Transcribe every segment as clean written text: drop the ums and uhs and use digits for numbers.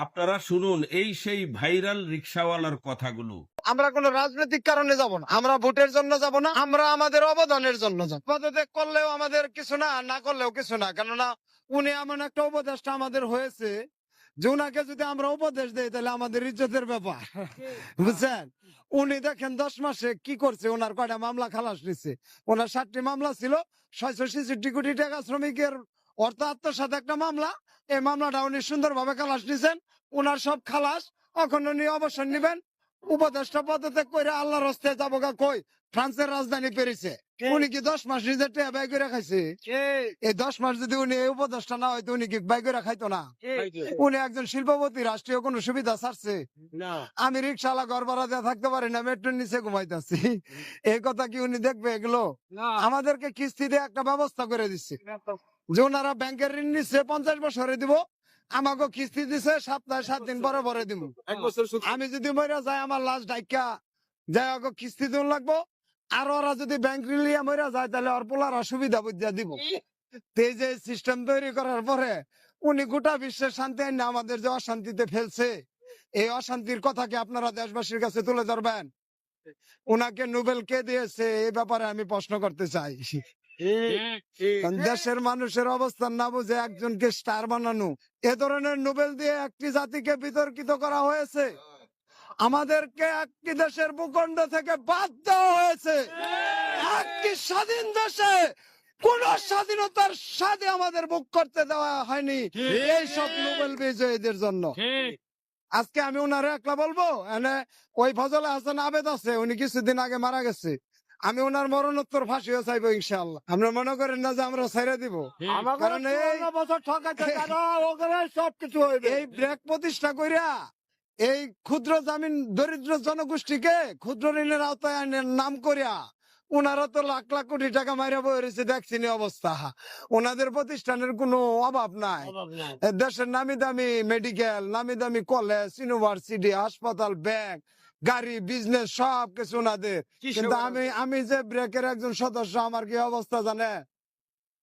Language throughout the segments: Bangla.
আপনারা শুনুন এই সেই ভাইরাল রিকশাওয়ালার কথাগুলো। আমরা কোনো রাজনৈতিক কারণে যাব না, আমরা ভোটের জন্য যাব না, আমরা আমাদের অবদানের জন্য যাব। পদত্যাগ করলেও আমাদের কিছু না, না করলেও কিছু না, কেননা উনি এমন একটা উপদেশটা আমাদের হয়েছে যে উনাকে যদি আমরা উপদেশ দেই তাহলে আমাদের ইজ্জতের ব্যাপার, বুঝছেন? উনি দেখেন 10 মাসে কি করছে, ওনার কয়টা মামলা খালাস নিচ্ছে। ওনার 7টি মামলা ছিল, 666 কোটি টাকা শ্রমিকের অর্থ আত্মসাৎ একটা মামলা। এই মামলাটা উনি সুন্দরভাবে খালাস নিছেন, উনার সব খালাস। এখন উনি অবসর নিবেন, উপদেষ্টা পদত্যাগ করে আল্লাহর হস্তে যাবো গা কই, ফ্রান্সের রাজধানী প্যারিসে। উনি কি 10 মাস নিজের টাকা ব্যয় করে খাইছে? এই 10 মাস যদি উনি এই উপদেষ্টা না হয়তো উনি কি ব্যয় করে খাইতো না? উনি একজন শিল্পপতি, রাষ্ট্রীয় কোনো সুবিধা ছাড়ছে? আমি রিক্সাওয়ালা ঘর ভাড়া দিয়ে থাকতে পারি না, মেট্রোর নিচে ঘুমাইতেছি, এই কথা কি উনি দেখবে? এগুলো আমাদেরকে কিস্তি দিয়ে একটা ব্যবস্থা করে দিচ্ছে যে ওনারা ব্যাংকের ঋণ নিচ্ছে 50 বছরে দিব, আমাকে কিস্তি দিছে সপ্তাহে 7 দিন পরে পরে দিব। আমি যদি মরে যাই আমার লাশ ডাইকা যাই ওকে কিস্তি দিন লাগবো, আর ওরা যদি ব্যাংক ঋণ লিয়ে মরে যায় তাহলে ওর পোলার অসুবিধা বুঝিয়া দিব। এই যে সিস্টেম তৈরি করার পরে উনি গোটা বিশ্বের শান্তি আইন আমাদের যে অশান্তিতে ফেলছে, এই অশান্তির কথা কি আপনারা দেশবাসীর কাছে তুলে ধরবেন? উনাকে নোবেল কে দিয়েছে এই ব্যাপারে আমি প্রশ্ন করতে চাই। কারণ দেশের মানুষের অবস্থান না বুঝে একজনকে স্টার বানানো, এ ধরনের নোবেল দিয়ে একটি জাতিকে বিতর্কিত করা হয়েছে। আমাদেরকে একটি দেশের ভূখণ্ড থেকে বাদ দেওয়া হয়েছে। একটি স্বাধীন দেশে কোন স্বাধীনতার স্বাদে আমাদের ভোগ করতে দেওয়া হয়নি এই সব নোবেল বিজয়ীদের জন্য। আজকে আমি ওনারে একলা বলবো, ওই ফজল হাসান আবেদ আছে, উনি কিছুদিন আগে মারা গেছে, আমি ওনার মরণোত্তর ফাঁসিও চাইবো ইনশাআল্লাহ। আমরা মনে করেন না যে আমরা ছেড়ে দিব, কারণ সবকিছু এই ব্রেক প্রতিষ্ঠা কইরা এই ক্ষুদ্র জামিন দরিদ্র জনগোষ্ঠীকে ক্ষুদ্র ঋণের আওতায় আইনের নাম করিয়া ওনারা তো লাখ লাখ কোটি টাকা মাইরা বয়ে রয়েছে, দেখছিনি অবস্থা। ওনাদের প্রতিষ্ঠানের কোনো অভাব নাই। দেশের নামি দামি মেডিকেল, নামি দামি কলেজ, ইউনিভার্সিটি, হাসপাতাল, ব্যাংক, গাড়ি, বিজনেস সব কিছু ওনাদের। কিন্তু আমি যে ব্রেকের একজন সদস্য, আমার কি অবস্থা জানে?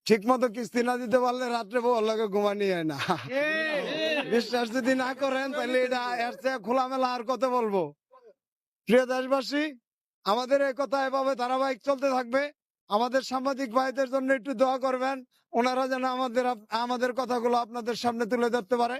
ঠিক মতো কিস্তি না দিতে পারলে রাত্রে বউ লাগে ঘুমানি হয় না। বিশ্বাস যদি না করেন তাহলে এটা এর চেয়ে খোলামেলা আর কত বলবো। প্রিয় দেশবাসী, আমাদের এই কথা এভাবে ধারাবাহিক চলতে থাকবে। আমাদের সাংবাদিক ভাইদের জন্য একটু দোয়া করবেন, ওনারা যেন আমাদের কথাগুলো আপনাদের সামনে তুলে ধরতে পারে।